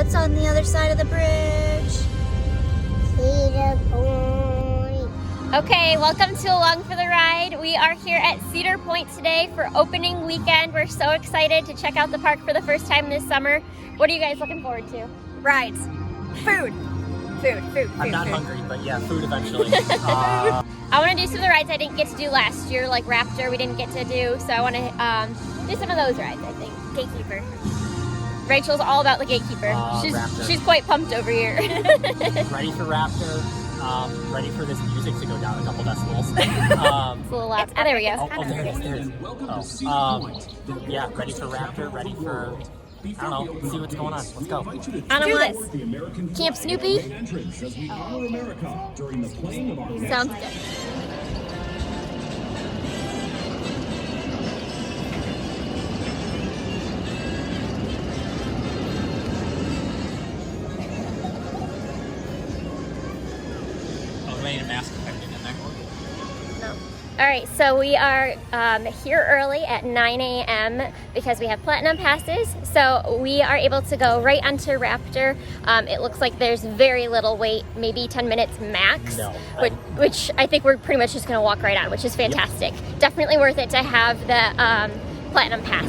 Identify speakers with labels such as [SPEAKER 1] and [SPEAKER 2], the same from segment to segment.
[SPEAKER 1] What's on the other side of the bridge?
[SPEAKER 2] Cedar Point.
[SPEAKER 3] Okay, welcome to Along for the Ride. We are here at Cedar Point today for opening weekend. We're so excited to check out the park for the first time this summer. What are you guys looking forward to?
[SPEAKER 1] Rides. Food.
[SPEAKER 4] I'm not hungry, but yeah, food eventually.
[SPEAKER 3] I want to do some of the rides I didn't get to do last year, like Raptor we didn't get to do, so I want to do some of those rides, I think.
[SPEAKER 1] GateKeeper.
[SPEAKER 3] Rachel's all about the GateKeeper.
[SPEAKER 4] Raptor.
[SPEAKER 3] She's quite pumped over here.
[SPEAKER 4] Ready for Raptor. Ready for this music to go down a couple decibels.
[SPEAKER 3] It's a little loud. Oh, there we go.
[SPEAKER 4] Oh, there it is. Yeah, ready for Raptor. Ready for, I don't know, see what's going on. Let's go.
[SPEAKER 3] On do this. Camp Snoopy. Sounds good. All right, so we are here early at 9 a.m. because we have platinum passes. So we are able to go right onto Raptor. It looks like there's very little wait, maybe 10 minutes max, which I think we're pretty much just gonna walk right on, which is fantastic. Yep. Definitely worth it to have the platinum pass.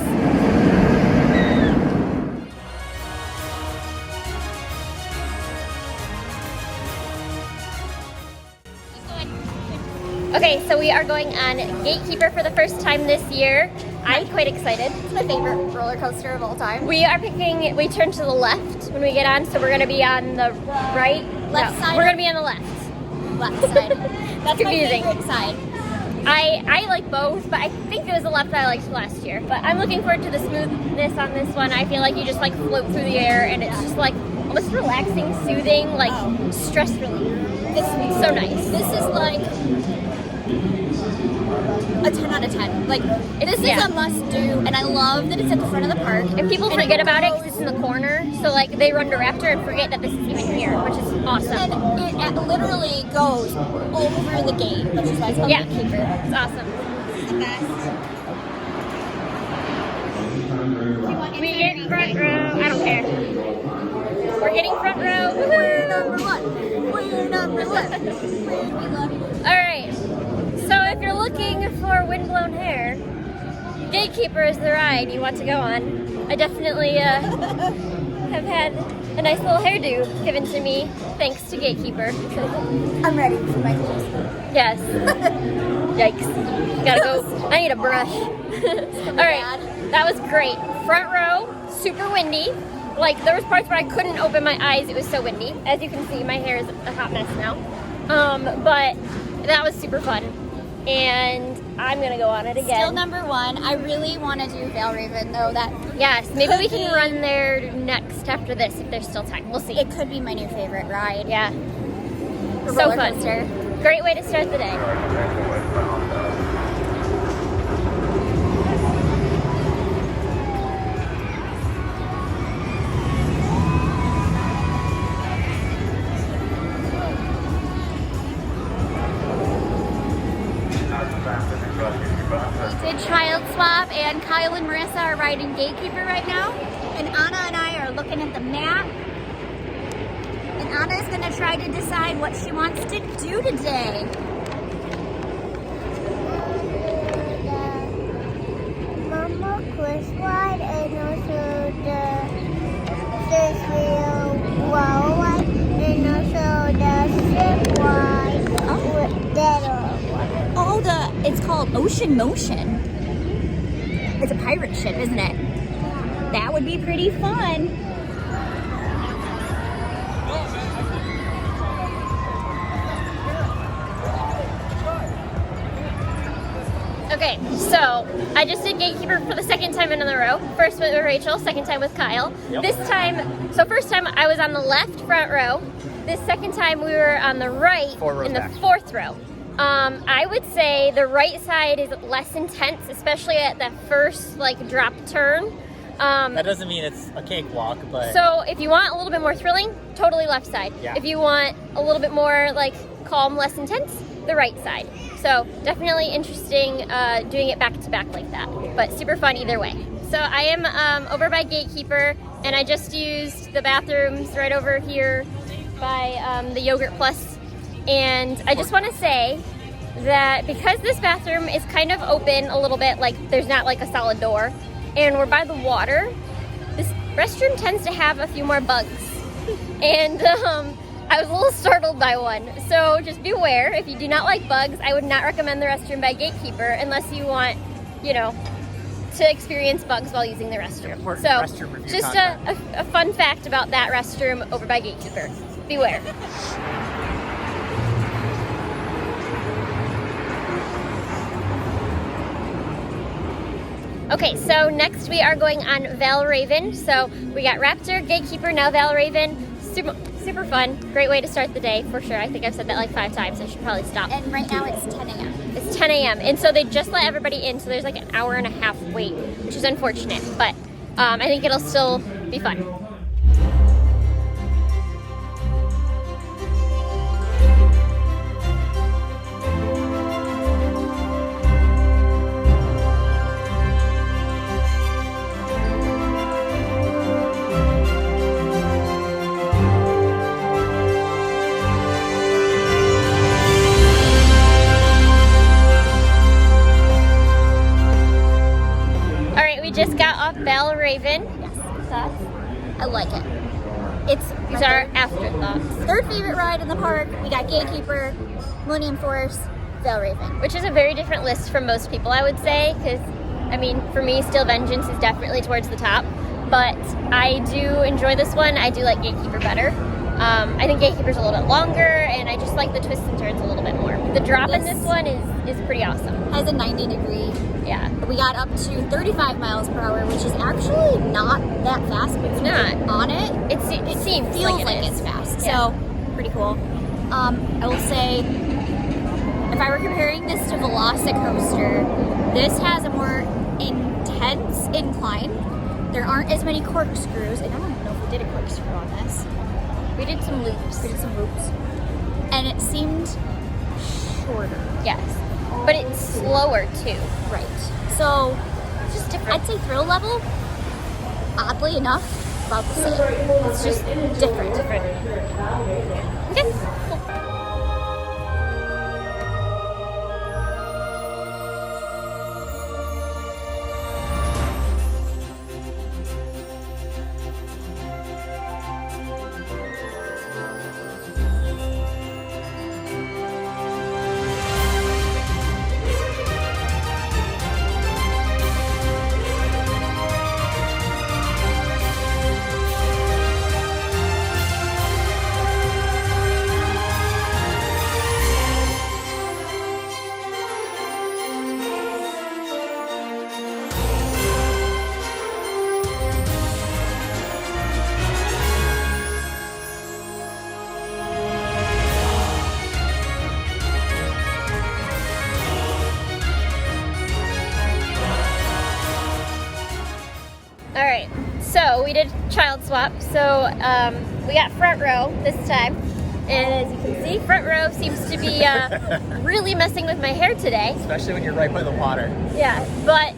[SPEAKER 3] Okay, so we are going on GateKeeper for the first time this year. I'm quite excited.
[SPEAKER 1] It's my favorite roller coaster of all time.
[SPEAKER 3] We turn to the left when we get on, so we're gonna be on the right.
[SPEAKER 1] Left side?
[SPEAKER 3] We're gonna be on the left.
[SPEAKER 1] Left side. That's
[SPEAKER 3] confusing.
[SPEAKER 1] my favorite side.
[SPEAKER 3] I like both, but I think it was the left that I liked last year. But I'm looking forward to the smoothness on this one. I feel like you just like float through the air and it's just like almost relaxing, soothing, like stress relief. It's so nice.
[SPEAKER 1] This is like a 10 out of 10. Like, this is a must-do, and I love that it's at the front of the park.
[SPEAKER 3] And people forget about it because it's in the corner, so like they run to Raptor and forget that this is even here, which is awesome.
[SPEAKER 1] And it literally goes over the gate, which is why it's called GateKeeper.
[SPEAKER 3] It's awesome.
[SPEAKER 1] It's the best.
[SPEAKER 3] We get front row. I don't care. We're getting front row.
[SPEAKER 1] We're number one. We're number one. We love you.
[SPEAKER 3] All right. So if you're looking for windblown hair, GateKeeper is the ride you want to go on. I definitely have had a nice little hairdo given to me thanks to GateKeeper.
[SPEAKER 1] I'm ready for my clothes.
[SPEAKER 3] Yes. Yikes. Gotta go. I need a brush. All right. That was great. Front row, super windy. Like there was parts where I couldn't open my eyes. It was so windy. As you can see, my hair is a hot mess now. But that was super fun. And I'm gonna go on it again.
[SPEAKER 1] Still number one. I really want to do Valravn though.
[SPEAKER 3] Yes, maybe we can run there next after this if there's still time. We'll see.
[SPEAKER 1] It could be my new favorite ride.
[SPEAKER 3] Yeah.
[SPEAKER 1] So
[SPEAKER 3] fun. Great way to start the day.
[SPEAKER 1] Did child swap, and Kyle and Marissa are riding GateKeeper right now. And Anna and I are looking at the map. And Anna is going to try to decide what she wants to do today.
[SPEAKER 2] Mama quiz ride and also the wheel ride and also the ship ride with that.
[SPEAKER 1] Oh, it's called Ocean Motion. It's a pirate ship, isn't it? That would be pretty fun.
[SPEAKER 3] Okay, so I just did GateKeeper for the second time in a row. First with Rachel, second time with Kyle.
[SPEAKER 4] Yep.
[SPEAKER 3] This time, so first time I was on the left front row. This second time we were on the right in the fourth row. I would say the right side is less intense, especially at the first like drop turn.
[SPEAKER 4] That doesn't mean it's a cakewalk, but...
[SPEAKER 3] So if you want a little bit more thrilling, totally left side.
[SPEAKER 4] Yeah.
[SPEAKER 3] If you want a little bit more like calm, less intense, the right side. So definitely interesting doing it back to back like that, but super fun either way. So I am over by GateKeeper, and I just used the bathrooms right over here by the Yogurt Plus. And I just want to say that because this bathroom is kind of open a little bit, like there's not like a solid door, and we're by the water, this restroom tends to have a few more bugs. And I was a little startled by one. So just beware, if you do not like bugs, I would not recommend the restroom by GateKeeper unless you want, you know, to experience bugs while using the restroom.
[SPEAKER 4] Important
[SPEAKER 3] So
[SPEAKER 4] restroom review
[SPEAKER 3] just a fun fact about that restroom over by GateKeeper. Beware. Okay, so next we are going on Valravn. So we got Raptor, GateKeeper, now Valravn. Super fun. Great way to start the day, for sure. I think I've said that like 5 times. I should probably stop.
[SPEAKER 1] And right now it's 10 a.m.
[SPEAKER 3] It's 10 a.m. And so they just let everybody in, so there's like an hour and a half wait, which is unfortunate. But I think it'll still be fun. Just got off Valravn.
[SPEAKER 1] Yes. Thoughts? I like it.
[SPEAKER 3] These are our afterthoughts.
[SPEAKER 1] Third favorite ride in the park. We got GateKeeper, Millennium Force, Valravn.
[SPEAKER 3] Which is a very different list from most people, I would say, because, I mean, for me, Steel Vengeance is definitely towards the top, but I do enjoy this one. I do like GateKeeper better. I think GateKeeper's a little bit longer, and I just like the twists and turns a little bit more. The drop in this one is pretty awesome.
[SPEAKER 1] Has a 90-degree.
[SPEAKER 3] Yeah.
[SPEAKER 1] We got up to 35 miles per hour, which is actually not that fast, but
[SPEAKER 3] It's not.
[SPEAKER 1] on it.
[SPEAKER 3] It seems
[SPEAKER 1] feels
[SPEAKER 3] like
[SPEAKER 1] like
[SPEAKER 3] it is.
[SPEAKER 1] it's fast.
[SPEAKER 3] Yeah.
[SPEAKER 1] So pretty cool. I will say, if I were comparing this to Velocicoaster, this has a more intense incline. There aren't as many corkscrews. I don't know if we did a corkscrew on this.
[SPEAKER 3] We did some loops.
[SPEAKER 1] And it seemed shorter.
[SPEAKER 3] Yes. But it's slower too.
[SPEAKER 1] Right. So
[SPEAKER 3] It's just different.
[SPEAKER 1] I'd say thrill level, oddly enough, about the same. It's just different.
[SPEAKER 3] Okay. Cool. All right, so we did child swap. So we got front row this time. And as you can see, front row seems to be really messing with my hair today.
[SPEAKER 4] Especially when you're right by the water.
[SPEAKER 3] Yeah, but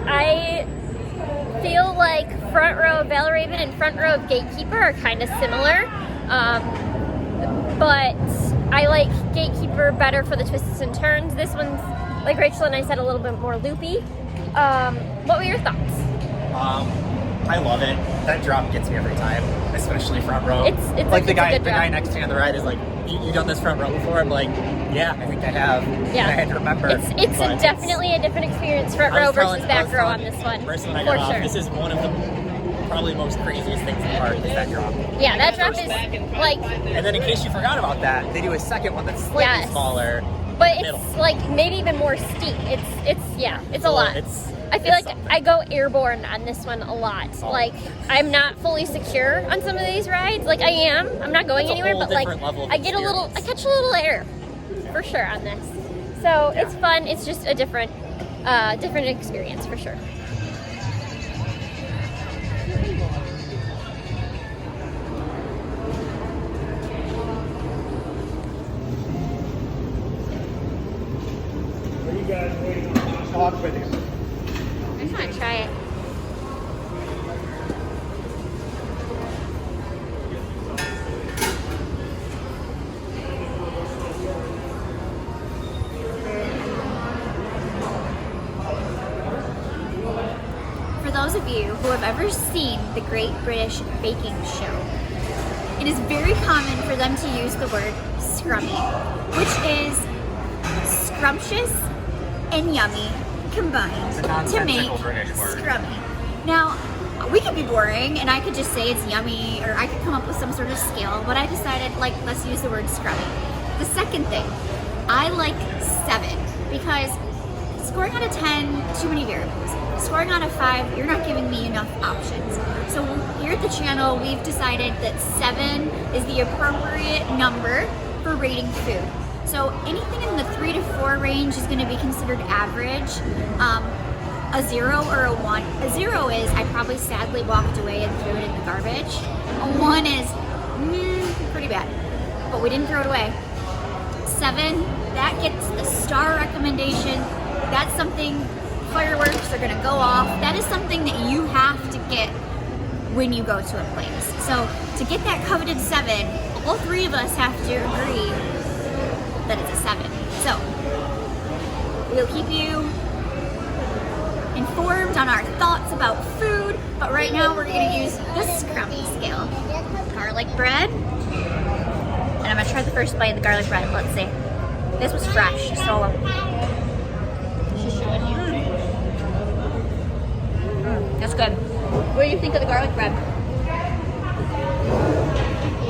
[SPEAKER 3] I feel like front row of Valravn and front row of GateKeeper are kind of similar. But I like GateKeeper better for the twists and turns. This one's, like Rachel and I said, a little bit more loopy. What were your thoughts?
[SPEAKER 4] I love it. That drop gets me every time, especially front row.
[SPEAKER 3] It's
[SPEAKER 4] like the
[SPEAKER 3] it's a
[SPEAKER 4] guy
[SPEAKER 3] good drop.
[SPEAKER 4] next to me on the ride is like, you done this front row before? I'm like, yeah, I think I have.
[SPEAKER 3] Yeah.
[SPEAKER 4] And I had to remember.
[SPEAKER 3] It's definitely a different experience, front row versus back row on this one,
[SPEAKER 4] First when I
[SPEAKER 3] for
[SPEAKER 4] got off,
[SPEAKER 3] sure.
[SPEAKER 4] this is one of the probably most craziest things in the park is that drop.
[SPEAKER 3] Yeah, that drop is like,
[SPEAKER 4] And then in case you forgot about that, they do a second one that's slightly
[SPEAKER 3] Yes.
[SPEAKER 4] smaller.
[SPEAKER 3] but
[SPEAKER 4] middle.
[SPEAKER 3] it's like maybe even more steep. It's a lot. I feel like
[SPEAKER 4] something.
[SPEAKER 3] I go airborne on this one a lot.
[SPEAKER 4] Oh.
[SPEAKER 3] Like, I'm not fully secure on some of these rides. Like, I am. I'm not going
[SPEAKER 4] It's a
[SPEAKER 3] anywhere,
[SPEAKER 4] whole
[SPEAKER 3] but like,
[SPEAKER 4] different level of
[SPEAKER 3] I catch a little air for sure on this. So it's fun. It's just a different experience for sure. I just want to try it.
[SPEAKER 1] For those of you who have ever seen the Great British Baking Show, it is very common for them to use the word scrummy, which is scrumptious and yummy combined to make scrummy. Now, we could be boring and I could just say it's yummy, or I could come up with some sort of scale, but I decided, like, let's use the word scrummy. The second thing, I like 7 because scoring out of 10, too many variables. Scoring out of 5, you're not giving me enough options. So here at the channel, we've decided that 7 is the appropriate number for rating food. So anything in the 3 to 4 range is going to be considered average. A 0 or a 1. A 0 is I probably sadly walked away and threw it in the garbage. A 1 is pretty bad, but we didn't throw it away. 7, that gets the star recommendation. That's something, fireworks are going to go off. That is something that you have to get when you go to a place. So to get that coveted 7, all 3 of us have to agree that it's a 7. So we'll keep you informed on our thoughts about food, but right now we're going to use the scrummy scale. Garlic bread, and I'm going to try the first bite of the garlic bread. Let's see. This was fresh, so that's good. What do you think of the garlic bread?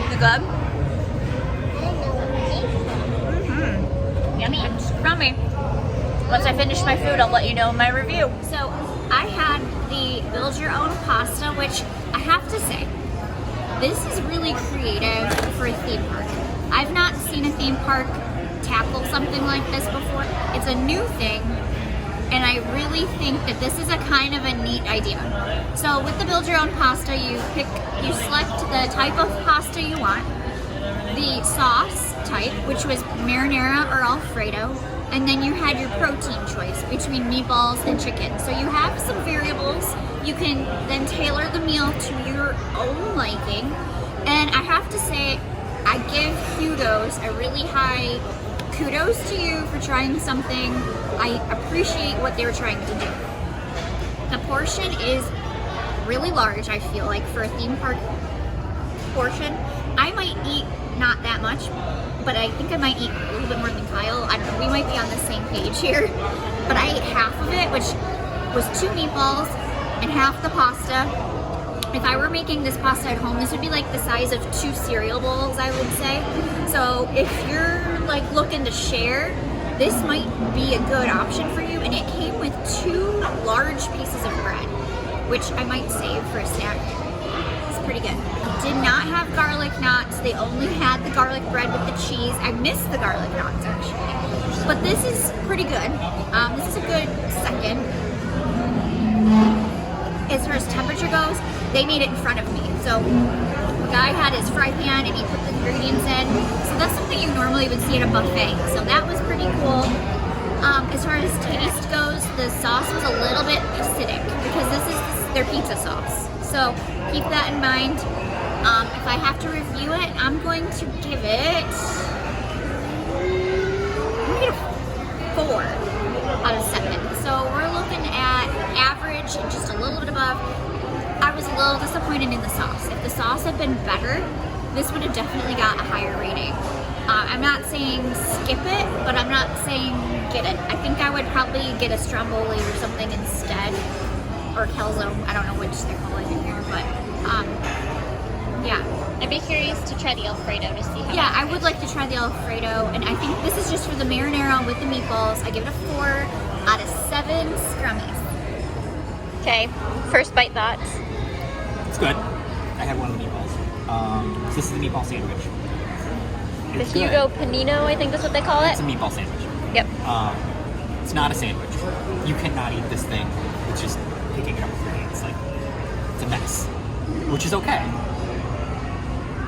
[SPEAKER 1] You good? Yummy and scrummy. Once I finish my food, I'll let you know my review. So I had the build your own pasta, which I have to say, this is really creative for a theme park. I've not seen a theme park tackle something like this before. It's a new thing, and I really think that this is a kind of a neat idea. So with the build your own pasta, you select the type of pasta you want, the sauce type, which was marinara or Alfredo, and then you had your protein choice between meatballs and chicken. So you have some variables. You can then tailor the meal to your own liking. And I have to say, I give Hugo's a really high kudos to you for trying something. I appreciate what they were trying to do. The portion is really large, I feel like, for a theme park portion. I might eat not that much, but I think I might eat a little bit more than Kyle. I don't know, we might be on the same page here. But I ate half of it, which was 2 meatballs and half the pasta. If I were making this pasta at home, this would be like the size of 2 cereal bowls, I would say. So if you're like looking to share, this might be a good option for you. And it came with 2 large pieces of bread, which I might save for a snack. It's pretty good. Did not have garlic knots. They only had the garlic bread with the cheese. I missed the garlic knots actually. But this is pretty good. This is a good second. As far as temperature goes, they made it in front of me. So the guy had his fry pan and he put the ingredients in. So that's something you normally would see at a buffet. So that was pretty cool. As far as taste goes, the sauce was a little bit acidic because this is their pizza sauce. So keep that in mind. If I have to review it, I'm going to give it a 4 out of 7. So we're looking at average and just a little bit above. I was a little disappointed in the sauce. If the sauce had been better, this would have definitely got a higher rating. I'm not saying skip it, but I'm not saying get it. I think I would probably get a stromboli or something instead, or calzone. I don't know which they're calling it here, but yeah.
[SPEAKER 3] I'd be curious to try the Alfredo to see how.
[SPEAKER 1] Yeah, I would like to try the Alfredo, and I think this is just for the marinara with the meatballs. I give it a 4 out of 7 scrummies.
[SPEAKER 3] Okay, first bite thoughts.
[SPEAKER 4] It's good. I had one of the meatballs. This is the meatball sandwich.
[SPEAKER 3] The
[SPEAKER 4] It's
[SPEAKER 3] Hugo
[SPEAKER 4] good.
[SPEAKER 3] Panino, I think that's what they call it.
[SPEAKER 4] It's a meatball sandwich.
[SPEAKER 3] Yep.
[SPEAKER 4] It's not a sandwich. You cannot eat this thing with just picking it up with your hands. Like, it's a mess, which is okay.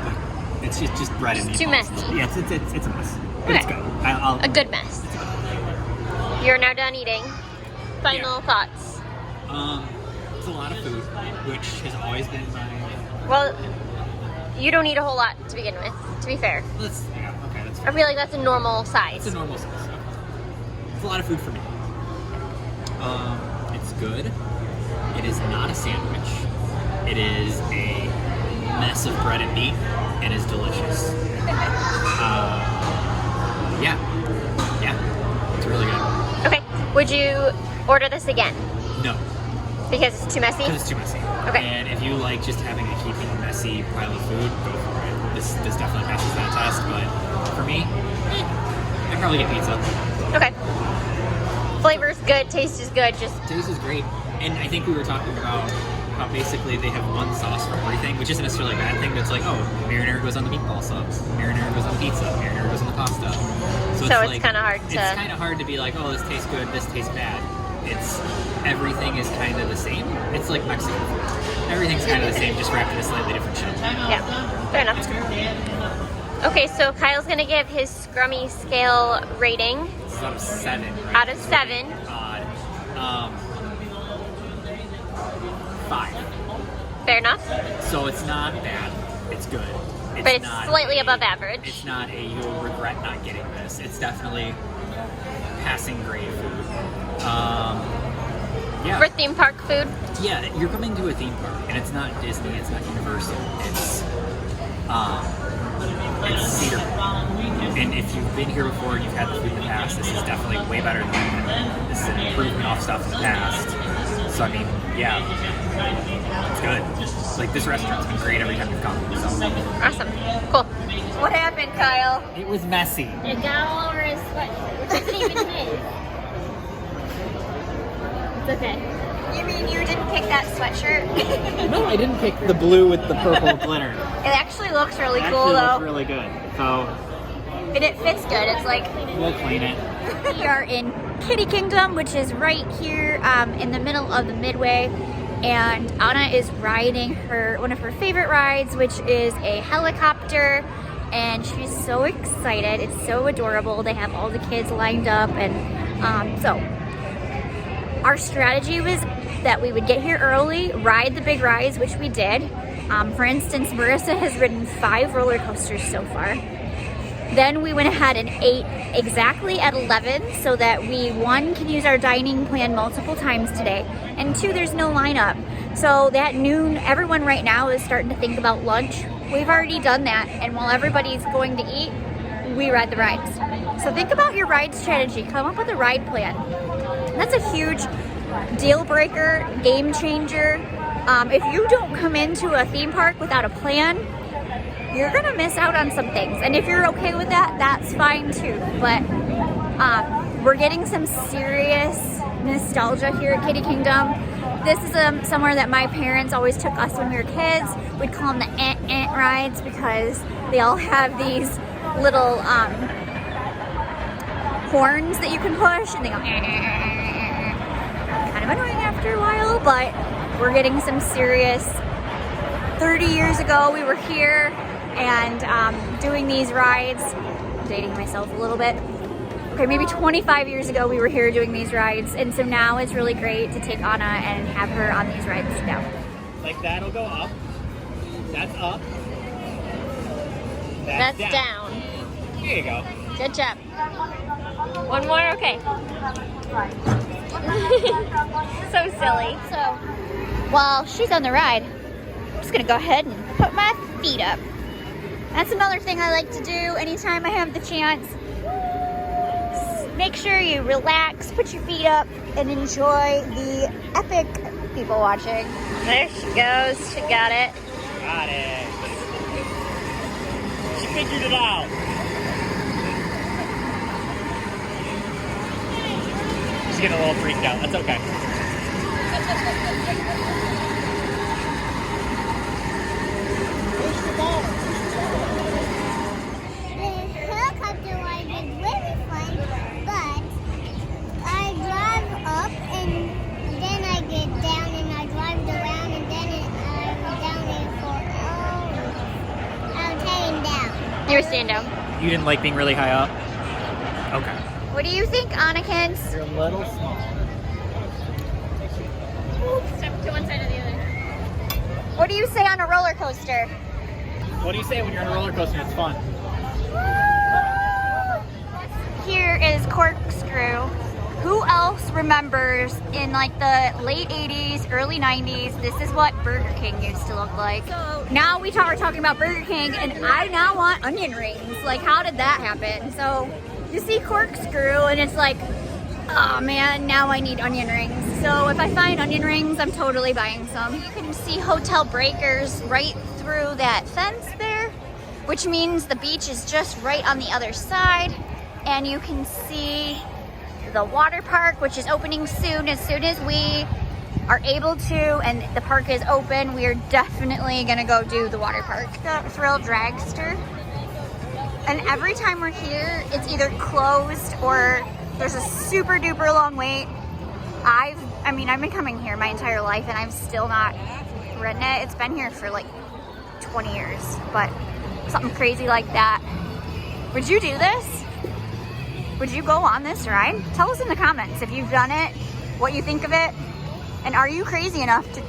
[SPEAKER 4] But it's just bread and meatballs.
[SPEAKER 3] It's too messy.
[SPEAKER 4] Yeah, it's a mess. But
[SPEAKER 3] Okay.
[SPEAKER 4] it's good. I'll
[SPEAKER 3] A good mess. You're now done eating. Final thoughts.
[SPEAKER 4] It's a lot of food, which has always been my...
[SPEAKER 3] Well, you don't eat a whole lot to begin with, to be fair.
[SPEAKER 4] That's
[SPEAKER 3] I feel like that's a normal size.
[SPEAKER 4] It's a normal size. It's a lot of food for me. It's good. It is not a sandwich. It is a mess of bread and meat, and is delicious. Yeah, it's really good.
[SPEAKER 3] Okay, would you order this again?
[SPEAKER 4] No,
[SPEAKER 3] Because it's too messy?
[SPEAKER 4] because it's too messy.
[SPEAKER 3] Okay.
[SPEAKER 4] And if you like just having a heaping messy pile of food, go for it. This definitely passes that test, but for me, I'd probably get pizza.
[SPEAKER 3] Okay. Flavor's good, taste is good, just...
[SPEAKER 4] Taste is great. And I think we were talking about how basically they have one sauce for everything, which isn't necessarily a bad thing, but it's like, oh, marinara goes on the meatball subs, marinara goes on the pizza, marinara goes on the pasta.
[SPEAKER 3] So it's kind of hard to...
[SPEAKER 4] It's kind of hard to be like, oh, this tastes good, this tastes bad. It's, everything is kind of the same. It's like Mexican food. Everything's kind of the same, just wrapped in a slightly different shell.
[SPEAKER 3] Yeah, fair enough. Okay, so Kyle's gonna give his Scrummy scale rating.
[SPEAKER 4] This is out of 7, right?
[SPEAKER 3] Out of 7.
[SPEAKER 4] Odd. 5.
[SPEAKER 3] Fair enough.
[SPEAKER 4] So it's not bad. It's good.
[SPEAKER 3] But it's
[SPEAKER 4] not
[SPEAKER 3] slightly above average.
[SPEAKER 4] It's not a you'll regret not getting this. It's definitely passing grade food. Yeah.
[SPEAKER 3] For theme park food?
[SPEAKER 4] Yeah, you're coming to a theme park, and it's not Disney, it's not Universal, it's Cedar Point. And if you've been here before and you've had the food in the past, this is definitely way better than this is an improvement off stuff in the past. So I mean, yeah, it's good. Like this restaurant's been great every time we've come. So.
[SPEAKER 3] Awesome. Cool. What happened, Kyle?
[SPEAKER 4] It was messy.
[SPEAKER 1] It got all over his sweatshirt, which isn't even his. It's okay.
[SPEAKER 3] You mean you didn't pick that sweatshirt?
[SPEAKER 4] No, I didn't pick the blue with the purple glitter.
[SPEAKER 3] It actually looks really
[SPEAKER 4] It
[SPEAKER 3] cool
[SPEAKER 4] actually
[SPEAKER 3] though.
[SPEAKER 4] looks really good. So
[SPEAKER 3] And it fits good. It's like...
[SPEAKER 4] we'll clean it.
[SPEAKER 1] We are in Kitty Kingdom, which is right here in the middle of the Midway. And Anna is riding one of her favorite rides, which is a helicopter. And she's so excited. It's so adorable. They have all the kids lined up. And so our strategy was that we would get here early, ride the big rides, which we did. For instance, Marissa has ridden 5 roller coasters so far. Then we went ahead and ate exactly at 11 so that we, 1, can use our dining plan multiple times today, and 2, there's no lineup. So at noon, everyone right now is starting to think about lunch. We've already done that, and while everybody's going to eat, we ride the rides. So think about your ride strategy. Come up with a ride plan. That's a huge deal breaker, game changer. If you don't come into a theme park without a plan, you're gonna miss out on some things. And if you're okay with that, that's fine too. But we're getting some serious nostalgia here at Kitty Kingdom. This is somewhere that my parents always took us when we were kids. We'd call them the ant rides because they all have these little horns that you can push, and they go kind of annoying after a while, but we're getting some serious. 30 years ago we were here and doing these rides. I'm dating myself a little bit. Okay, maybe 25 years ago we were here doing these rides, and so now it's really great to take Anna and have her on these rides now.
[SPEAKER 4] Like that'll go up. That's up.
[SPEAKER 3] That's down.
[SPEAKER 4] There you go.
[SPEAKER 3] Good job. One more? Okay. So silly.
[SPEAKER 1] So while she's on the ride, I'm just gonna go ahead and put my feet up. That's another thing I like to do anytime I have the chance. Make sure you relax, put your feet up, and enjoy the epic people watching.
[SPEAKER 3] There she goes. She got it.
[SPEAKER 4] Got it. She figured it out. She's getting a little freaked out. That's okay.
[SPEAKER 2] The helicopter ride is really fun, but I drive up and then I get down and I drive around and then I was down there for I was heading down.
[SPEAKER 3] You were staying down.
[SPEAKER 4] You didn't like being really high up? Okay.
[SPEAKER 1] What do you think, Annakins?
[SPEAKER 4] You're a little small.
[SPEAKER 3] Step to one side or the other.
[SPEAKER 1] What do you say on a roller coaster?
[SPEAKER 4] What do you say when you're on a roller coaster? It's fun.
[SPEAKER 1] Here is Corkscrew. Who else remembers in like the late 80s, early 90s, this is what Burger King used to look like. So now we're talking about Burger King and I now want onion rings. Like how did that happen? So you see Corkscrew and it's like, oh man, now I need onion rings. So if I find onion rings, I'm totally buying some. You can see Hotel Breakers right through that fence there, which means the beach is just right on the other side. And you can see the water park, which is opening soon. As soon as we are able to and the park is open, we are definitely gonna go do the water park. The Thrill Dragster. And every time we're here, it's either closed or there's a super duper long wait. I've been coming here my entire life and I've still not ridden it. It's been here for like 20 years, but something crazy like that. Would you do this? Would you go on this ride? Tell us in the comments if you've done it, what you think of it, and are you crazy enough to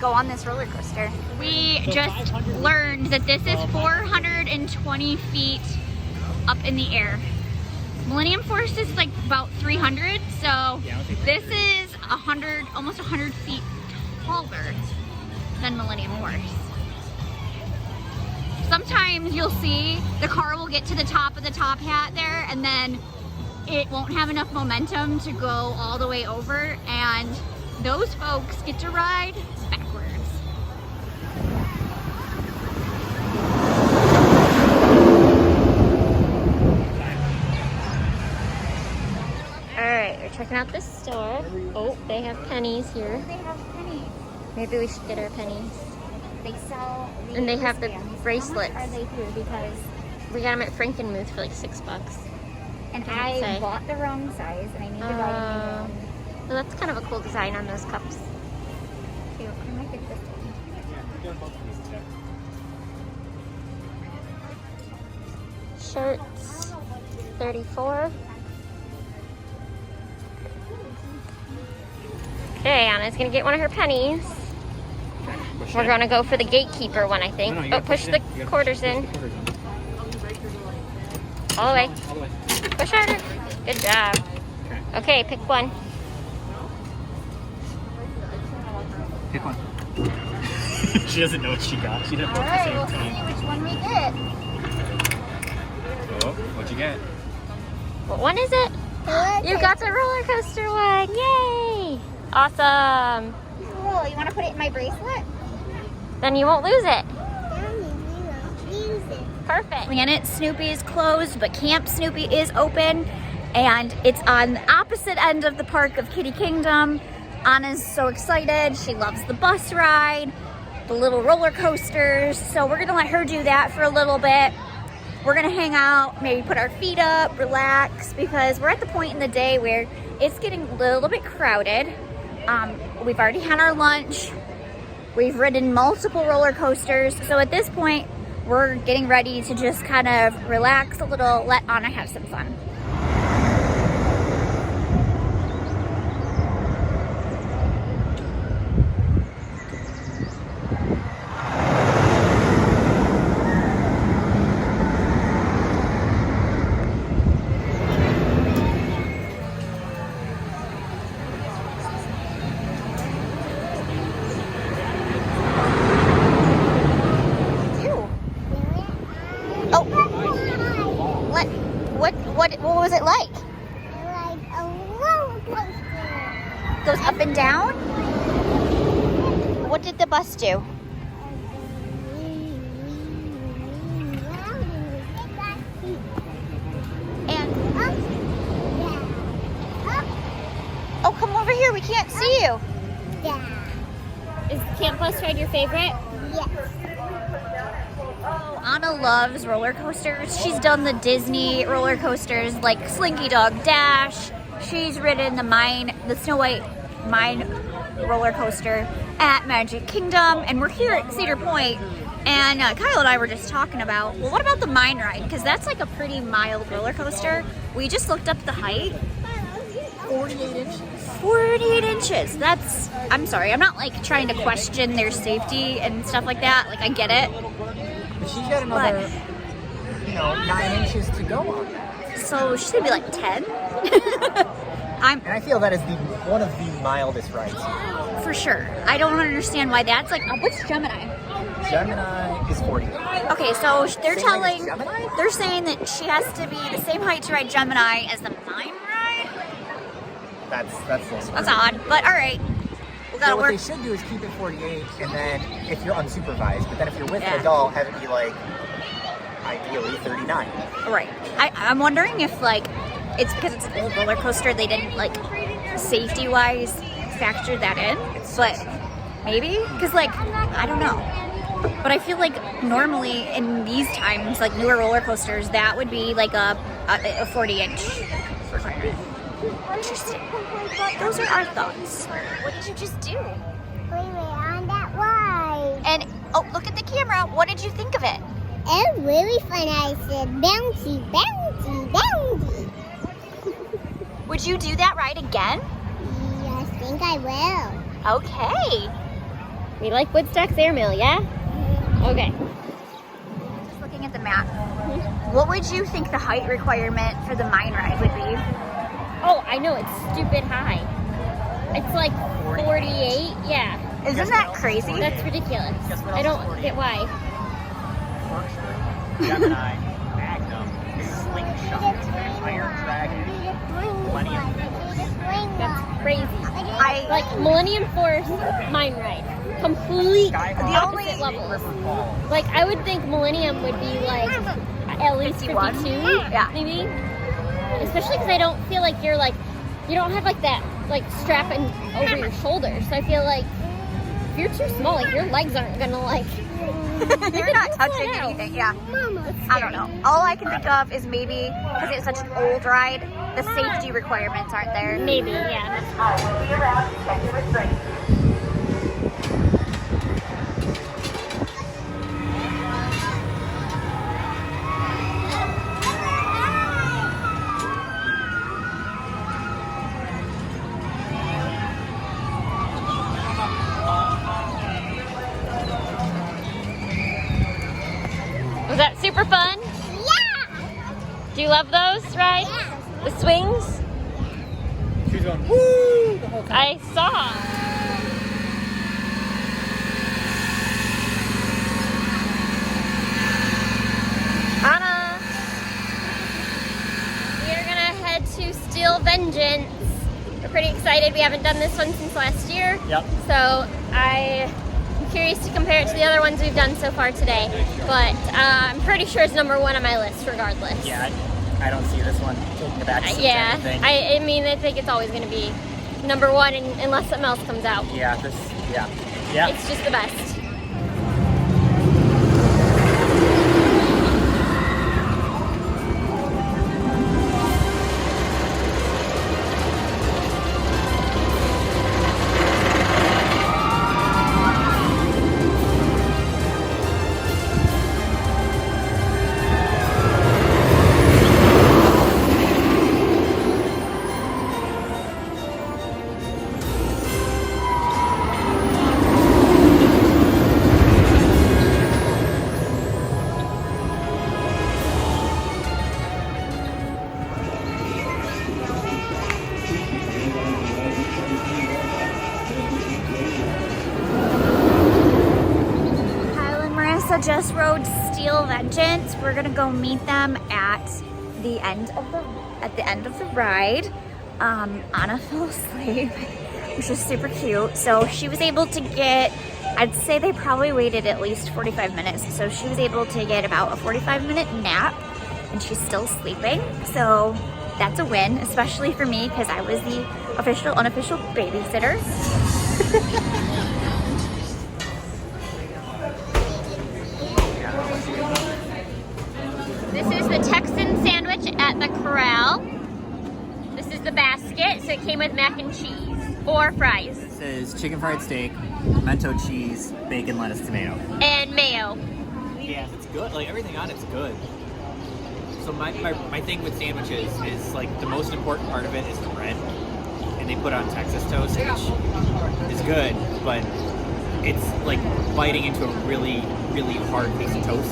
[SPEAKER 1] go on this roller coaster? We just learned that this is 420 feet up in the air. Millennium Force is like about 300, so this is 100, almost 100 feet taller than Millennium Force. Sometimes you'll see the car will get to the top of the top hat there and then it won't have enough momentum to go all the way over, and those folks get to ride backwards.
[SPEAKER 3] All right, we're checking out this store. Oh, they have pennies here.
[SPEAKER 1] They have pennies.
[SPEAKER 3] Maybe we should get our pennies.
[SPEAKER 1] They sell the
[SPEAKER 3] And they have the
[SPEAKER 1] wristbands.
[SPEAKER 3] bracelets.
[SPEAKER 1] How much are they here? Because
[SPEAKER 3] We got them at Frankenmuth for like $6.
[SPEAKER 1] and
[SPEAKER 3] Doesn't
[SPEAKER 1] I
[SPEAKER 3] say.
[SPEAKER 1] bought the wrong size and I need to buy a new one.
[SPEAKER 3] Well, that's kind of a cool design on those cups.
[SPEAKER 1] Cute. I might get this one.
[SPEAKER 3] Shirts, 34. Okay, Anna's gonna get one of her pennies. We're gonna go for the GateKeeper one, I think. Oh, push the quarters in. All the way. Push harder. Good job. Okay, pick one.
[SPEAKER 4] Pick one. She doesn't know what she got. She didn't
[SPEAKER 1] All
[SPEAKER 4] look
[SPEAKER 1] right,
[SPEAKER 4] the
[SPEAKER 1] we'll
[SPEAKER 4] same
[SPEAKER 1] see
[SPEAKER 4] time.
[SPEAKER 1] which one we get.
[SPEAKER 4] Oh, what'd you get?
[SPEAKER 3] What one is it? You got the roller coaster one. Yay! Awesome.
[SPEAKER 1] Cool. You want to put it in my bracelet?
[SPEAKER 3] Then you won't lose it.
[SPEAKER 2] Use it.
[SPEAKER 3] Perfect.
[SPEAKER 1] Planet Snoopy is closed, but Camp Snoopy is open, and it's on the opposite end of the park of Kitty Kingdom. Anna's so excited. She loves the bus ride, the little roller coasters, so we're gonna let her do that for a little bit. We're gonna hang out, maybe put our feet up, relax, because we're at the point in the day where it's getting a little bit crowded. We've already had our lunch. We've ridden multiple roller coasters, so at this point, we're getting ready to just kind of relax a little, let Anna have some fun. What was it like?
[SPEAKER 2] Like a roller coaster.
[SPEAKER 1] Goes up and down? What did the bus do? And oh, come over here. We can't see you.
[SPEAKER 3] Is Camp Bus Ride your favorite?
[SPEAKER 2] Yes.
[SPEAKER 1] Anna loves roller coasters. She's done the Disney roller coasters like Slinky Dog Dash. She's ridden the Snow White Mine roller coaster at Magic Kingdom. And we're here at Cedar Point And Kyle and I were just talking about, well, what about the mine ride? Because that's like a pretty mild roller coaster. We just looked up the height.
[SPEAKER 4] 48 inches.
[SPEAKER 1] 48 inches. That's, I'm sorry, I'm not like trying to question their safety and stuff like that. Like, I get it.
[SPEAKER 4] But she's got another, 9 inches to go on that.
[SPEAKER 1] So she's gonna be like 10.
[SPEAKER 4] And I feel that is one of the mildest rides.
[SPEAKER 1] For sure. I don't understand why that's like, what's Gemini?
[SPEAKER 4] Gemini is 40.
[SPEAKER 1] Okay, so they're
[SPEAKER 4] Same height as Gemini?
[SPEAKER 1] they're saying that she has to be the same height to ride Gemini as the mine ride.
[SPEAKER 4] That's a little smart.
[SPEAKER 1] That's odd, but all right. We gotta
[SPEAKER 4] So what
[SPEAKER 1] work.
[SPEAKER 4] they should do is keep it 48, and then if you're unsupervised, but then if you're with
[SPEAKER 1] Yeah.
[SPEAKER 4] an adult, have it be like ideally 39.
[SPEAKER 1] Right. I'm wondering if like it's because it's an old roller coaster, they didn't like safety wise factor that in. But maybe because like I don't know. But I feel like normally in these times, like newer roller coasters, that would be like a 40-inch. Interesting. Those are our thoughts. What did you just do?
[SPEAKER 2] We were on that ride.
[SPEAKER 1] And oh, look at the camera. What did you think of it?
[SPEAKER 2] It was really fun. I said, bouncy, bouncy, bouncy.
[SPEAKER 1] Would you do that ride again?
[SPEAKER 2] I think I will.
[SPEAKER 1] Okay.
[SPEAKER 3] We like Woodstock's airmail, yeah? Okay.
[SPEAKER 1] Just looking at the map. What would you think the height requirement for the mine ride would be?
[SPEAKER 3] Oh, I know, it's stupid high. It's like 48, yeah.
[SPEAKER 1] Isn't that crazy?
[SPEAKER 3] That's ridiculous.
[SPEAKER 4] Guess what
[SPEAKER 3] I
[SPEAKER 4] else
[SPEAKER 3] don't
[SPEAKER 4] is
[SPEAKER 3] get why.
[SPEAKER 4] Gemini, Magnum, Slingshot, Iron Dragon, Millennium.
[SPEAKER 3] That's crazy.
[SPEAKER 1] I
[SPEAKER 3] Like Millennium Force mine ride. Complete
[SPEAKER 1] The only-
[SPEAKER 3] opposite levels. Like I would think Millennium would be like at least
[SPEAKER 1] 51?
[SPEAKER 3] 52,
[SPEAKER 1] Yeah.
[SPEAKER 3] maybe. Especially because I don't feel like you're like, you don't have like that like strapping over your shoulders. So I feel like if you're too small, like your legs aren't gonna like.
[SPEAKER 1] you're not
[SPEAKER 3] Flat
[SPEAKER 1] touching
[SPEAKER 3] out.
[SPEAKER 1] anything. Yeah.
[SPEAKER 2] Mama.
[SPEAKER 1] I don't know. All I can think of is maybe because it's such an old ride, the safety requirements aren't there.
[SPEAKER 3] Maybe, yeah. Was that super fun?
[SPEAKER 2] Yeah.
[SPEAKER 3] Do you love those rides?
[SPEAKER 2] Yeah.
[SPEAKER 3] The swings?
[SPEAKER 4] She's going, woo, the whole time.
[SPEAKER 3] I saw. Anna, we are gonna head to Steel Vengeance. We're pretty excited. We haven't done this one since last year.
[SPEAKER 4] Yep.
[SPEAKER 3] So I'm curious to compare it to the other ones we've done so far today. But I'm pretty sure it's number one on my list regardless.
[SPEAKER 4] Yeah, I don't see this one taking the back seat to
[SPEAKER 3] Yeah,
[SPEAKER 4] anything.
[SPEAKER 3] I mean, I think it's always going to be number one unless something else comes out.
[SPEAKER 4] Yeah, yeah.
[SPEAKER 3] It's just the best.
[SPEAKER 1] Just rode Steel Vengeance. We're gonna go meet them at the end of the ride. Anna fell asleep, which is super cute. So she was able to get, I'd say they probably waited at least 45 minutes. So she was able to get about a 45-minute nap, and she's still sleeping. So that's a win, especially for me because I was the official, unofficial babysitter.
[SPEAKER 3] This is the Texan sandwich at the Corral. This is the basket, so it came with mac and cheese or fries.
[SPEAKER 4] This is chicken fried steak, pimento cheese, bacon, lettuce, tomato.
[SPEAKER 3] And mayo.
[SPEAKER 4] Yeah, it's good. Like everything on it's good. So my thing with sandwiches is like the most important part of it is the bread, and they put on Texas toast, which is good, but it's like biting into a really, really hard piece of toast.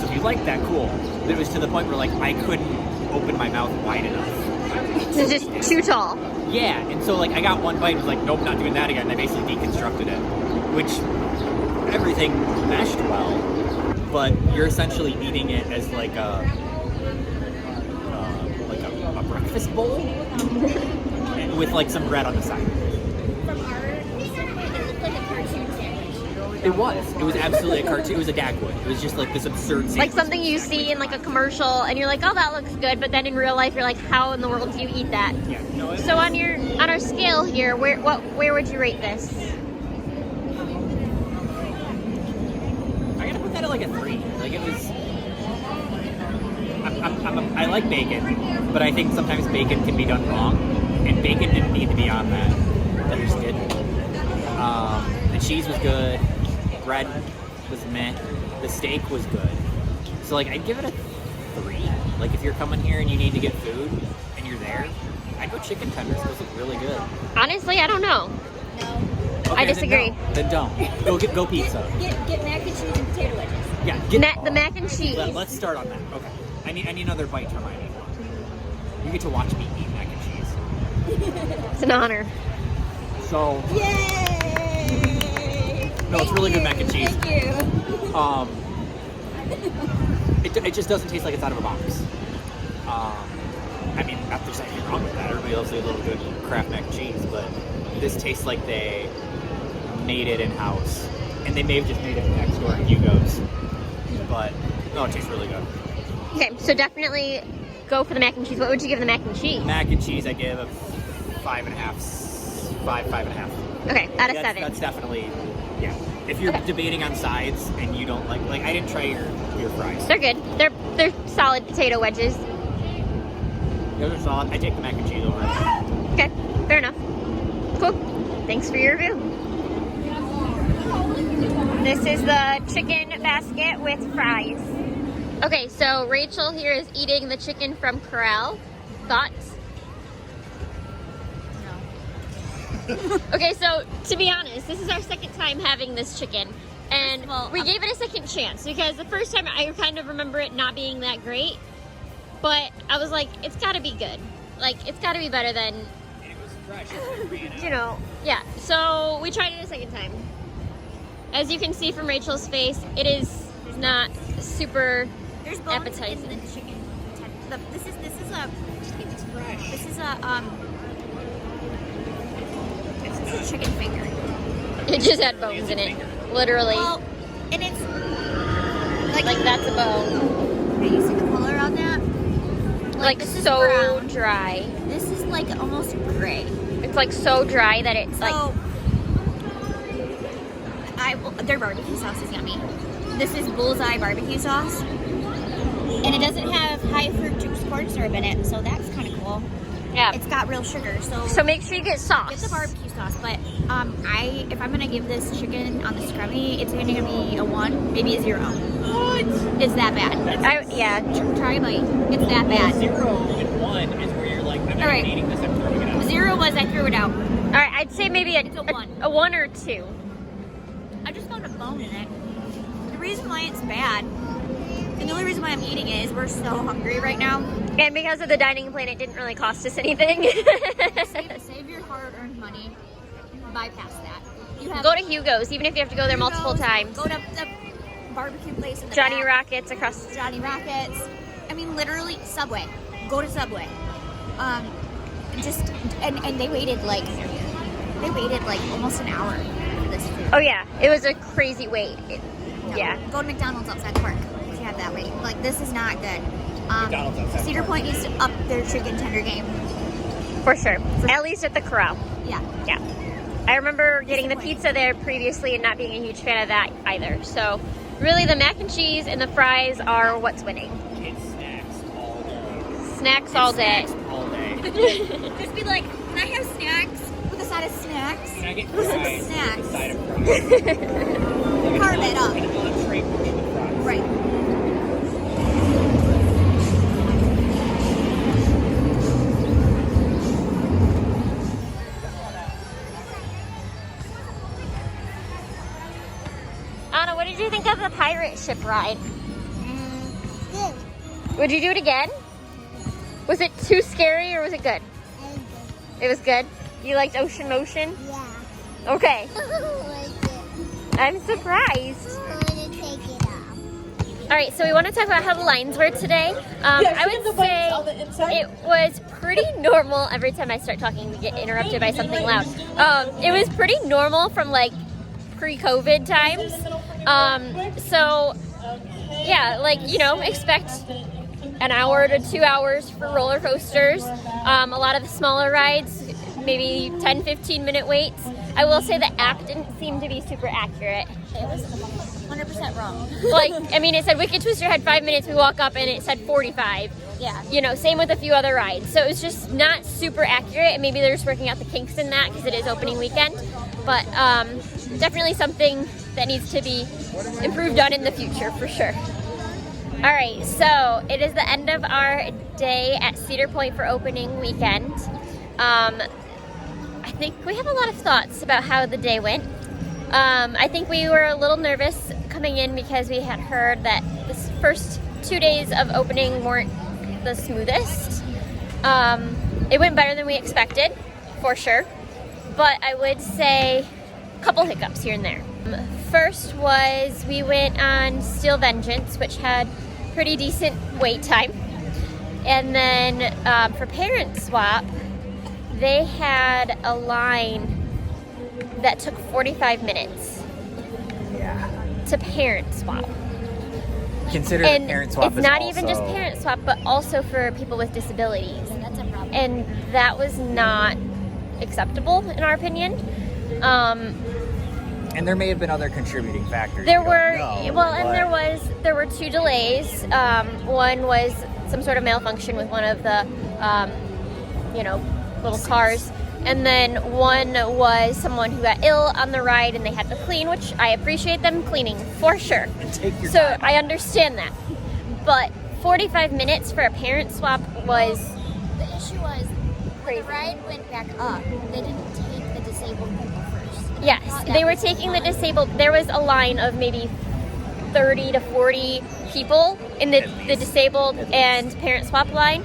[SPEAKER 4] So if you like that, cool. But it was to the point where like I couldn't open my mouth wide enough.
[SPEAKER 3] It's just too tall.
[SPEAKER 4] Yeah, and so like I got one bite and was like, nope, not doing that again. And I basically deconstructed it, which everything meshed well, but you're essentially eating it as like a breakfast bowl with like some bread on the side.
[SPEAKER 1] From our standpoint, it looked like a cartoon sandwich.
[SPEAKER 4] It was absolutely a cartoon. It was a Dagwood. It was just like this absurd sandwich.
[SPEAKER 3] Like something you see in like a commercial and you're like, oh, that looks good, but then in real life you're like, how in the world do you eat that?
[SPEAKER 4] Yeah, no,
[SPEAKER 3] So on our scale here, where would you rate this?
[SPEAKER 4] I gotta put that at like a 3. Like it was. I like bacon, but I think sometimes bacon can be done wrong, and bacon didn't need to be on that. That just didn't. The cheese was good. Bread was meh. The steak was good. So like I'd give it a 3. Like if you're coming here and you need to get food and you're there, I'd go chicken tenders. Those look really good.
[SPEAKER 3] Honestly, I don't know.
[SPEAKER 1] No.
[SPEAKER 3] I disagree.
[SPEAKER 4] Then don't. Go pizza.
[SPEAKER 1] Get mac and cheese and potato wedges.
[SPEAKER 4] Yeah.
[SPEAKER 3] The mac and cheese.
[SPEAKER 4] Let's start on that. Okay. I need another bite to remind me. You get to watch me eat mac and cheese.
[SPEAKER 3] It's an honor.
[SPEAKER 4] So.
[SPEAKER 1] Yay!
[SPEAKER 4] No, it's really good mac and cheese.
[SPEAKER 1] Thank you.
[SPEAKER 4] It just doesn't taste like it's out of a box. I mean, not there's anything wrong with that. Everybody loves a little good Kraft mac and cheese, but this tastes like they made it in house, and they may have just made it next door at Hugo's. But no, it tastes really good.
[SPEAKER 3] Okay, so definitely go for the mac and cheese. What would you give the mac and cheese?
[SPEAKER 4] Mac and cheese, I give a 5.5. 5.5.
[SPEAKER 3] Okay, out of 7.
[SPEAKER 4] That's definitely, yeah. If you're debating on sides and you don't like I didn't try your fries.
[SPEAKER 3] They're good. They're solid potato wedges.
[SPEAKER 4] Those are solid. I take the mac and cheese over.
[SPEAKER 3] Okay, fair enough. Cool. Thanks for your review. This is the chicken basket with fries. Okay, so Rachel here is eating the chicken from Corral. Thoughts?
[SPEAKER 1] No.
[SPEAKER 3] Okay, so to be honest, this is our second time having this chicken. And we gave it a second chance because the first time I kind of remember it not being that great. But I was like, it's gotta be good. Like, it's gotta be better than,
[SPEAKER 4] It was fresh.
[SPEAKER 3] you know, yeah. So we tried it a second time. As you can see from Rachel's face, it is not super
[SPEAKER 1] There's bones
[SPEAKER 3] appetizing.
[SPEAKER 1] in the chicken. This is a
[SPEAKER 4] It's fresh.
[SPEAKER 1] this is a chicken finger.
[SPEAKER 3] It just had bones in it, literally.
[SPEAKER 1] Well, and it's
[SPEAKER 3] Like that's a bone.
[SPEAKER 1] you see the color on that?
[SPEAKER 3] Like
[SPEAKER 1] this is
[SPEAKER 3] so
[SPEAKER 1] brown.
[SPEAKER 3] dry.
[SPEAKER 1] This is like almost gray.
[SPEAKER 3] It's like so dry that it's like.
[SPEAKER 1] So, their barbecue sauce is yummy. This is bullseye barbecue sauce, and it doesn't have high fructose corn syrup in it, so that's kind of cool.
[SPEAKER 3] Yeah.
[SPEAKER 1] It's got real sugar,
[SPEAKER 3] So make sure you get sauce.
[SPEAKER 1] get the barbecue sauce. But if I'm gonna give this chicken on the scrummy, it's gonna be a 1, maybe a 0. What? It's that bad.
[SPEAKER 3] Yeah.
[SPEAKER 1] Try a bite. It's that bad.
[SPEAKER 4] 0 and 1 is where you're like, I'm not
[SPEAKER 1] Alright.
[SPEAKER 4] eating this. I'm throwing it out.
[SPEAKER 1] 0 was I threw it out.
[SPEAKER 3] All right, I'd say maybe
[SPEAKER 1] It's a 1.
[SPEAKER 3] a 1 or 2.
[SPEAKER 1] I just found a bone in it. The reason why it's bad, and the only reason why I'm eating it is we're so hungry right now.
[SPEAKER 3] And because of the dining plan, it didn't really cost us anything.
[SPEAKER 1] Save your hard-earned money. Bypass that. You have
[SPEAKER 3] Go to Hugo's, even if you have to go there multiple
[SPEAKER 1] Hugo's,
[SPEAKER 3] times.
[SPEAKER 1] Go to the barbecue place in the
[SPEAKER 3] Johnny
[SPEAKER 1] back.
[SPEAKER 3] Rockets across.
[SPEAKER 1] Johnny Rockets. I mean, literally, Subway. Go to Subway. And they waited like almost an hour for this food.
[SPEAKER 3] Oh yeah, it was a crazy wait.
[SPEAKER 1] No.
[SPEAKER 3] Yeah.
[SPEAKER 1] Go to McDonald's outside the park if you have that wait. Like, this is not good.
[SPEAKER 4] McDonald's outside the
[SPEAKER 1] Cedar
[SPEAKER 4] park.
[SPEAKER 1] Point needs to up their chicken tender game.
[SPEAKER 3] For sure. At least at the Corral.
[SPEAKER 1] Yeah.
[SPEAKER 3] Yeah. I remember getting the pizza there previously and not being a huge fan of that either. So really the mac and cheese and the fries are what's winning.
[SPEAKER 4] It's snacks all day.
[SPEAKER 3] Snacks all day.
[SPEAKER 4] Snacks all day.
[SPEAKER 1] Just be like, can I have snacks with a out of snacks.
[SPEAKER 4] Can I get
[SPEAKER 1] Some snacks.
[SPEAKER 4] side of fries?
[SPEAKER 1] Carve it up.
[SPEAKER 4] An entree portion of fries.
[SPEAKER 1] Right.
[SPEAKER 3] Anna, what did you think of the pirate ship ride?
[SPEAKER 2] Good.
[SPEAKER 3] Would you do it again? Was it too scary or was it good? It was good. You liked ocean motion?
[SPEAKER 2] Yeah.
[SPEAKER 3] Okay.
[SPEAKER 2] I like it.
[SPEAKER 3] I'm surprised.
[SPEAKER 2] I want to take it off.
[SPEAKER 3] All right, so we want to talk about how the lines were today. I would say it was pretty normal. Every time I start talking, we get interrupted by something loud. It was pretty normal from like pre-COVID times. So yeah, like, you know, expect an hour to 2 hours for roller coasters. A lot of the smaller rides, maybe 10-15 minute waits. I will say the app didn't seem to be super accurate.
[SPEAKER 1] It was 100% wrong.
[SPEAKER 3] Like, I mean, it said Wicked Twister had 5 minutes. We walk up and it said 45.
[SPEAKER 1] Yeah.
[SPEAKER 3] You know, same with a few other rides. So it was just not super accurate, and maybe they're just working out the kinks in that because it is opening weekend. But definitely something that needs to be improved on in the future for sure. All right, so it is the end of our day at Cedar Point for opening weekend. I think we have a lot of thoughts about how the day went. I think we were a little nervous coming in because we had heard that the first 2 days of opening weren't the smoothest. It went better than we expected, for sure. But I would say a couple hiccups here and there. First was we went on Steel Vengeance, which had pretty decent wait time. And then for Parent Swap, they had a line that took 45 minutes to Parent Swap.
[SPEAKER 4] Consider
[SPEAKER 3] And
[SPEAKER 4] Parent Swap
[SPEAKER 3] it's
[SPEAKER 4] is
[SPEAKER 3] not
[SPEAKER 4] also...
[SPEAKER 3] even just Parent Swap, but also for people with disabilities.
[SPEAKER 1] That's a problem.
[SPEAKER 3] And that was not acceptable in our opinion.
[SPEAKER 4] And there may have been other contributing factors.
[SPEAKER 3] There
[SPEAKER 4] we
[SPEAKER 3] were,
[SPEAKER 4] don't know,
[SPEAKER 3] well, and
[SPEAKER 4] but-
[SPEAKER 3] there were 2 delays. One was some sort of malfunction with one of the, little cars. And then one was someone who got ill on the ride and they had to clean, which I appreciate them cleaning for sure.
[SPEAKER 4] And take your
[SPEAKER 3] So
[SPEAKER 4] time.
[SPEAKER 3] I understand that. But 45 minutes for a Parent Swap was
[SPEAKER 1] The issue was
[SPEAKER 3] crazy.
[SPEAKER 1] the ride went back up. They didn't take the disabled people first. And I
[SPEAKER 3] Yes,
[SPEAKER 1] thought that
[SPEAKER 3] they were
[SPEAKER 1] was
[SPEAKER 3] taking the
[SPEAKER 1] fine.
[SPEAKER 3] disabled. There was a line of maybe 30 to 40 people in the
[SPEAKER 4] At least.
[SPEAKER 3] disabled
[SPEAKER 4] At least.
[SPEAKER 3] and Parent Swap line.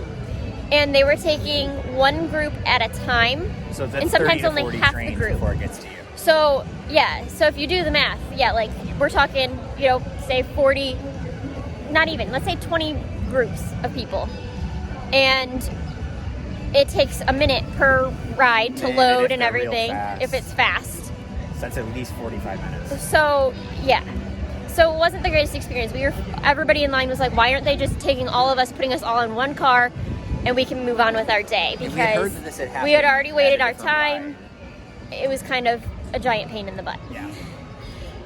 [SPEAKER 3] And they were taking one group at a time.
[SPEAKER 4] So that's
[SPEAKER 3] and sometimes
[SPEAKER 4] 30 to
[SPEAKER 3] only
[SPEAKER 4] 40
[SPEAKER 3] half the
[SPEAKER 4] trains
[SPEAKER 3] group.
[SPEAKER 4] before it gets to you.
[SPEAKER 3] So, yeah, so if you do the math, like we're talking, say 40, not even, let's say 20 groups of people. And it takes a minute per ride to
[SPEAKER 4] And
[SPEAKER 3] load
[SPEAKER 4] if
[SPEAKER 3] and
[SPEAKER 4] they're real
[SPEAKER 3] everything,
[SPEAKER 4] fast.
[SPEAKER 3] if it's fast.
[SPEAKER 4] So that's at least 45 minutes.
[SPEAKER 3] So, yeah. So it wasn't the greatest experience. Everybody in line was like, why aren't they just taking all of us, putting us all in one car, and we can move on with our day?
[SPEAKER 4] And we had heard
[SPEAKER 3] Because
[SPEAKER 4] that this had
[SPEAKER 3] we had
[SPEAKER 4] happened
[SPEAKER 3] already
[SPEAKER 4] at
[SPEAKER 3] waited
[SPEAKER 4] a
[SPEAKER 3] our
[SPEAKER 4] different
[SPEAKER 3] time. It was kind of a giant pain in the butt.
[SPEAKER 4] Yeah.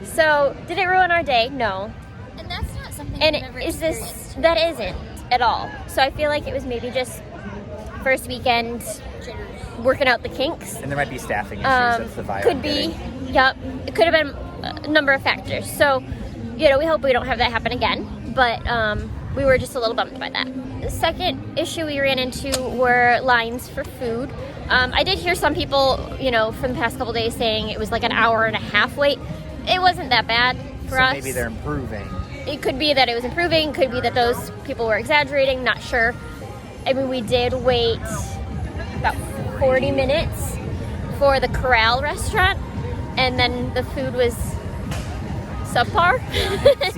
[SPEAKER 3] So, did it ruin our day? No.
[SPEAKER 1] And that's not something
[SPEAKER 3] And
[SPEAKER 1] I've ever
[SPEAKER 3] is
[SPEAKER 1] experienced.
[SPEAKER 3] that isn't at all. So I feel like it was maybe just first weekend working out the kinks.
[SPEAKER 4] And there might be staffing issues. That's the vibe.
[SPEAKER 3] Could
[SPEAKER 4] I'm
[SPEAKER 3] be.
[SPEAKER 4] getting.
[SPEAKER 3] Yep. It could have been a number of factors. So, we hope we don't have that happen again. But we were just a little bummed by that. The second issue we ran into were lines for food. I did hear some people, from the past couple days saying it was like an hour and a half wait. It wasn't that bad for
[SPEAKER 4] So
[SPEAKER 3] us.
[SPEAKER 4] maybe they're improving.
[SPEAKER 3] It could be that it was improving, could be that those people were exaggerating, not sure. I mean, we did wait about 40 minutes for the Corral restaurant, and then the food was subpar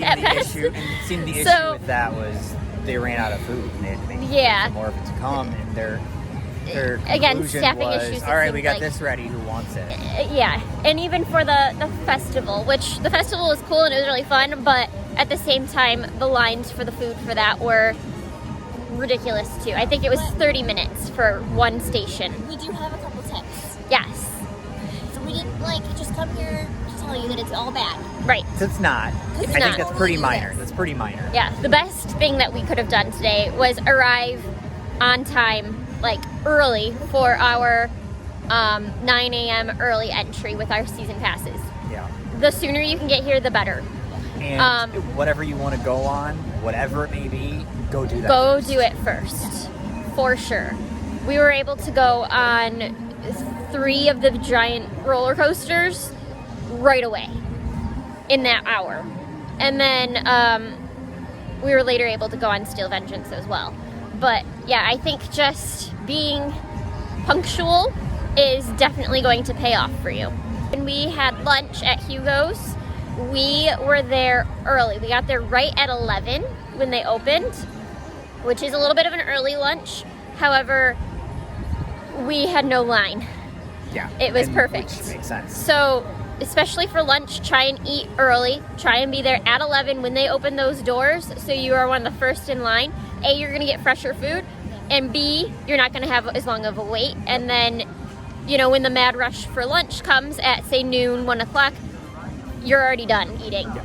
[SPEAKER 3] at best.
[SPEAKER 4] Seemed the issue
[SPEAKER 3] So-
[SPEAKER 4] with that was they ran out of food and they had to make
[SPEAKER 3] Yeah.
[SPEAKER 4] more of it to come. And their
[SPEAKER 3] Again,
[SPEAKER 4] conclusion
[SPEAKER 3] staffing
[SPEAKER 4] was,
[SPEAKER 3] issues, it
[SPEAKER 4] all right,
[SPEAKER 3] seemed
[SPEAKER 4] we got
[SPEAKER 3] like-
[SPEAKER 4] this ready. Who wants it?
[SPEAKER 3] Yeah, and even for the festival, which the festival was cool and it was really fun, but at the same time, the lines for the food for that were ridiculous too. I think it was 30 minutes for one station.
[SPEAKER 1] We do have a couple tips.
[SPEAKER 3] Yes,
[SPEAKER 1] So we didn't just come here to tell you that it's all bad.
[SPEAKER 3] right.
[SPEAKER 4] So it's not.
[SPEAKER 3] It's
[SPEAKER 4] I
[SPEAKER 3] not.
[SPEAKER 4] think that's pretty
[SPEAKER 1] Totally
[SPEAKER 4] minor.
[SPEAKER 1] is.
[SPEAKER 4] That's pretty minor.
[SPEAKER 3] Yeah, the best thing that we could have done today was arrive on time, like early for our 9 a.m. early entry with our season passes.
[SPEAKER 4] Yeah.
[SPEAKER 3] The sooner you can get here, the better.
[SPEAKER 4] And whatever you want to go on, whatever it may be, go do that.
[SPEAKER 3] Go do it first, for sure. We were able to go on 3 of the giant roller coasters right away in that hour. And then we were later able to go on Steel Vengeance as well. But yeah, I think just being punctual is definitely going to pay off for you. When we had lunch at Hugo's, we were there early. We got there right at 11 when they opened, which is a little bit of an early lunch. However, we had no line.
[SPEAKER 4] Yeah.
[SPEAKER 3] It was perfect.
[SPEAKER 4] Which makes sense.
[SPEAKER 3] So, especially for lunch, try and eat early. Try and be there at 11 when they open those doors, so you are one of the first in line. A, you're gonna get fresher food, and B, you're not gonna have as long of a wait. And then, you know, when the mad rush for lunch comes at, say, noon, 1 o'clock, you're already done eating.
[SPEAKER 4] Yeah.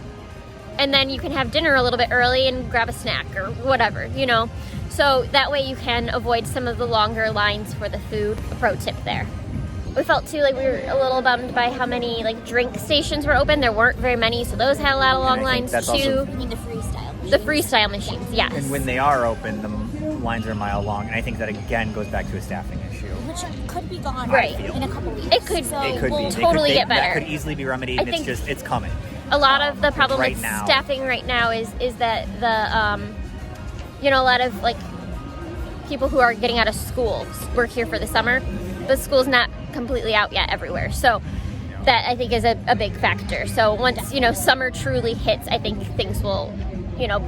[SPEAKER 3] And then you can have dinner a little bit early and grab a snack or whatever, you know. So that way you can avoid some of the longer lines for the food. A pro tip there. We felt too like we were a little bummed by how many like drink stations were open. There weren't very many, so those had a lot of long lines too.
[SPEAKER 1] You mean the freestyle machines?
[SPEAKER 3] The freestyle machines, yes.
[SPEAKER 4] And when they are open, the lines are a mile long, and I think that again goes back to a staffing issue.
[SPEAKER 1] Which could be gone
[SPEAKER 3] Right.
[SPEAKER 1] in a couple weeks.
[SPEAKER 3] It could-
[SPEAKER 1] So
[SPEAKER 4] It could
[SPEAKER 3] will
[SPEAKER 4] be.
[SPEAKER 3] totally get better.
[SPEAKER 4] That could easily be remedied,
[SPEAKER 3] I
[SPEAKER 4] and it's
[SPEAKER 3] think-
[SPEAKER 4] just, it's coming.
[SPEAKER 3] A lot of the problem
[SPEAKER 4] right
[SPEAKER 3] with
[SPEAKER 4] now.
[SPEAKER 3] staffing right now is that the you know, a lot of like people who are getting out of school work here for the summer. The school's not completely out yet everywhere, so that I think is a big factor. So once, you know, summer truly hits, I think things will, you know,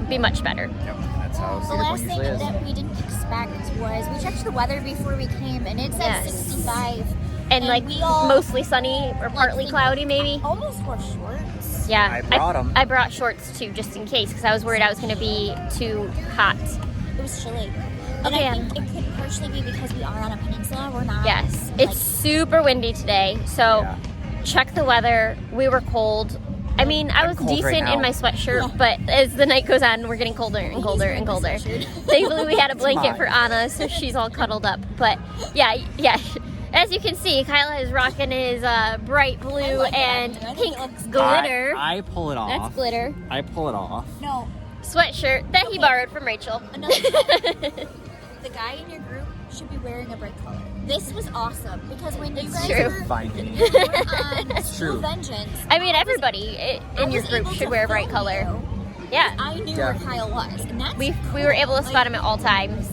[SPEAKER 3] be much better.
[SPEAKER 4] Yep, that's how
[SPEAKER 1] The
[SPEAKER 4] Cedar
[SPEAKER 1] last
[SPEAKER 4] Point
[SPEAKER 1] thing
[SPEAKER 4] usually is.
[SPEAKER 1] that we didn't expect was we checked the weather before we came, and it said
[SPEAKER 3] Yes.
[SPEAKER 1] 65.
[SPEAKER 3] And like
[SPEAKER 1] we all
[SPEAKER 3] mostly sunny or partly cloudy maybe.
[SPEAKER 1] almost wore shorts.
[SPEAKER 3] Yeah,
[SPEAKER 4] I brought 'em.
[SPEAKER 3] I brought shorts too, just in case, because I was worried I was going to be too hot.
[SPEAKER 1] It was chilly. And
[SPEAKER 3] Okay.
[SPEAKER 1] I think it could partially be because we are on a peninsula. We're not.
[SPEAKER 3] Yes,
[SPEAKER 1] like,
[SPEAKER 3] it's super windy today, so
[SPEAKER 4] Yeah.
[SPEAKER 3] check the weather. We were cold. I mean, I
[SPEAKER 4] I'm
[SPEAKER 3] was
[SPEAKER 4] cold right
[SPEAKER 3] decent
[SPEAKER 4] now.
[SPEAKER 3] in my sweatshirt,
[SPEAKER 1] Yeah.
[SPEAKER 3] but as the night goes on, we're getting colder and colder and colder. Thankfully, we had a blanket
[SPEAKER 4] Fine.
[SPEAKER 3] for Anna, so she's all cuddled up. But yeah. As you can see, Kyle is rocking his bright blue
[SPEAKER 1] like that.
[SPEAKER 3] and
[SPEAKER 1] I think
[SPEAKER 3] pink
[SPEAKER 1] it looks good.
[SPEAKER 3] glitter.
[SPEAKER 4] I pull it off.
[SPEAKER 3] That's glitter.
[SPEAKER 4] I pull it off.
[SPEAKER 1] No,
[SPEAKER 3] Sweatshirt that he borrowed from Rachel.
[SPEAKER 1] another thing. The guy in your group should be wearing a bright color. This was awesome because when you guys
[SPEAKER 3] true.
[SPEAKER 1] were
[SPEAKER 4] Find it.
[SPEAKER 1] on
[SPEAKER 4] It's
[SPEAKER 1] Steel
[SPEAKER 4] true.
[SPEAKER 1] Vengeance,
[SPEAKER 3] I mean, everybody
[SPEAKER 1] I
[SPEAKER 3] in your
[SPEAKER 1] was
[SPEAKER 3] group
[SPEAKER 1] able
[SPEAKER 3] should
[SPEAKER 1] to
[SPEAKER 3] wear a bright
[SPEAKER 1] film
[SPEAKER 3] color.
[SPEAKER 1] you.
[SPEAKER 3] Yeah,
[SPEAKER 1] I knew
[SPEAKER 4] Yeah.
[SPEAKER 1] where Kyle was, and that's
[SPEAKER 3] we
[SPEAKER 1] cool.
[SPEAKER 3] were able to spot him
[SPEAKER 1] Like,
[SPEAKER 3] at all times.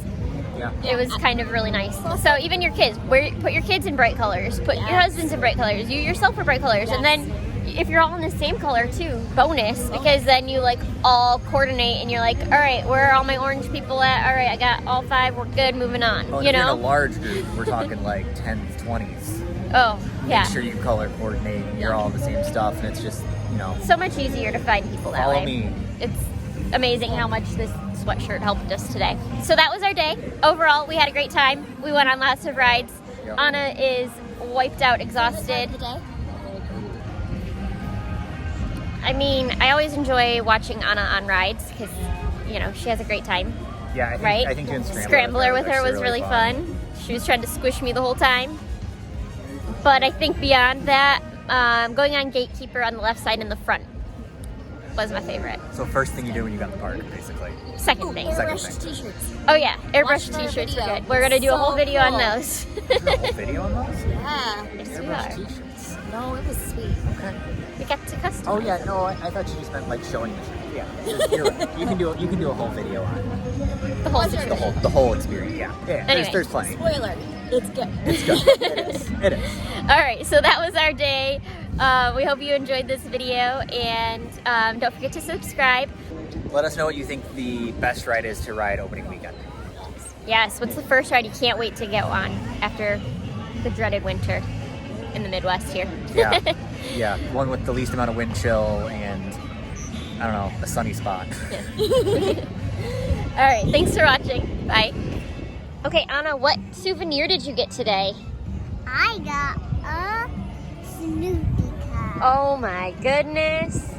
[SPEAKER 4] Yeah.
[SPEAKER 3] It was kind of really nice. So even your kids, put your kids in bright colors. Put your
[SPEAKER 1] Yes.
[SPEAKER 3] husbands in bright colors. You yourself are bright colors, and
[SPEAKER 1] Yes.
[SPEAKER 3] then if you're all in the same color too, bonus, because then you like all coordinate and you're like, all right, where are all my orange people at? All right, I got all 5. We're good. Moving on.
[SPEAKER 4] Oh,
[SPEAKER 3] You
[SPEAKER 4] if you're in a
[SPEAKER 3] know?
[SPEAKER 4] large group, we're talking like 10s, 20s.
[SPEAKER 3] Oh, yeah.
[SPEAKER 4] Make sure you color coordinate and you're all the same stuff, and it's just, you know,
[SPEAKER 3] So much easier to find people that
[SPEAKER 4] follow
[SPEAKER 3] way.
[SPEAKER 4] me.
[SPEAKER 3] It's amazing how much this sweatshirt helped us today. So that was our day. Overall, we had a great time. We went on lots of rides.
[SPEAKER 4] Yep.
[SPEAKER 3] Anna is wiped out,
[SPEAKER 1] favorite part
[SPEAKER 3] exhausted.
[SPEAKER 1] of the day?
[SPEAKER 3] I mean, I always enjoy watching Anna on rides because, you know, she has a great time,
[SPEAKER 4] Yeah, I think,
[SPEAKER 3] right?
[SPEAKER 4] I think doing
[SPEAKER 3] Scrambler with her
[SPEAKER 4] actually
[SPEAKER 3] was really fun. She was trying to squish me the whole time. But I think beyond that, going on GateKeeper on the left side in the front was my favorite.
[SPEAKER 4] So first thing you do when you got in the park, basically.
[SPEAKER 3] Second
[SPEAKER 1] Ooh,
[SPEAKER 3] thing.
[SPEAKER 4] Second
[SPEAKER 1] airbrush
[SPEAKER 4] thing.
[SPEAKER 1] t-shirts.
[SPEAKER 3] Oh yeah, airbrush
[SPEAKER 1] Watch our
[SPEAKER 3] t-shirts are
[SPEAKER 1] video.
[SPEAKER 3] good. We're gonna do a whole
[SPEAKER 1] So
[SPEAKER 3] video on
[SPEAKER 1] cool.
[SPEAKER 3] those.
[SPEAKER 4] Is there a whole video on those?
[SPEAKER 1] Yeah.
[SPEAKER 3] Yes, we
[SPEAKER 4] Airbrush
[SPEAKER 3] are.
[SPEAKER 4] t-shirts.
[SPEAKER 1] No, it was sweet.
[SPEAKER 4] Okay.
[SPEAKER 3] We got to customize.
[SPEAKER 4] Oh yeah, no, I thought you just meant like showing the shirt. Yeah, you're right. You can do a whole video on
[SPEAKER 3] the whole
[SPEAKER 1] Pleasure.
[SPEAKER 3] situation.
[SPEAKER 4] the whole experience. Yeah, yeah.
[SPEAKER 3] Anyway.
[SPEAKER 4] There's plenty.
[SPEAKER 1] Spoiler, it's good.
[SPEAKER 4] It's good. It is. It is.
[SPEAKER 3] All right, so that was our day. We hope you enjoyed this video, and don't forget to subscribe.
[SPEAKER 4] Let us know what you think the best ride is to ride opening weekend.
[SPEAKER 3] Yes, what's the first ride you can't wait to get on after the dreaded winter in the Midwest here?
[SPEAKER 4] Yeah, yeah. One with the least amount of wind chill and I don't know, a sunny spot.
[SPEAKER 3] All right, thanks for watching. Bye. Okay, Anna, what souvenir did you get today?
[SPEAKER 2] I got a Snoopy cup.
[SPEAKER 3] Oh my goodness.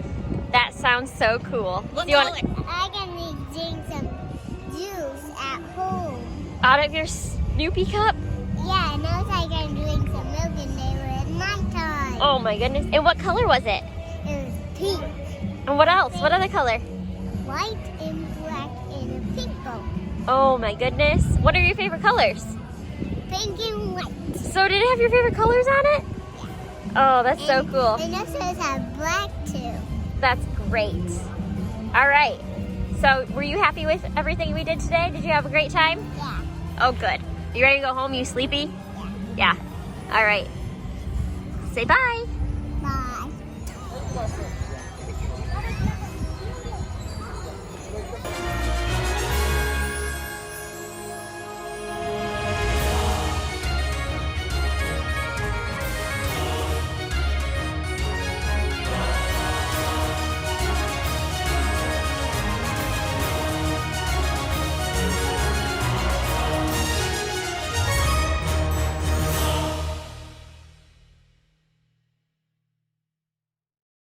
[SPEAKER 3] That sounds so cool.
[SPEAKER 1] What
[SPEAKER 3] Do you want
[SPEAKER 1] color?
[SPEAKER 2] I can drink some juice at home.
[SPEAKER 3] out of your Snoopy cup?
[SPEAKER 2] Yeah, And it was like I'm doing some milk and they were at nighttime.
[SPEAKER 3] Oh my goodness. And what color was it?
[SPEAKER 2] It was pink,
[SPEAKER 3] And what else? What other color?
[SPEAKER 2] white, and black, and a pink bow.
[SPEAKER 3] Oh my goodness. What are your favorite colors?
[SPEAKER 2] Pink and white.
[SPEAKER 3] So did it have your favorite colors on it? Oh, that's so cool.
[SPEAKER 2] And this does have black too.
[SPEAKER 3] That's great. All right. So were you happy with everything we did today? Did you have a great time?
[SPEAKER 2] Yeah.
[SPEAKER 3] Oh, good. You ready to go home? You sleepy? Yeah. All right. Say bye.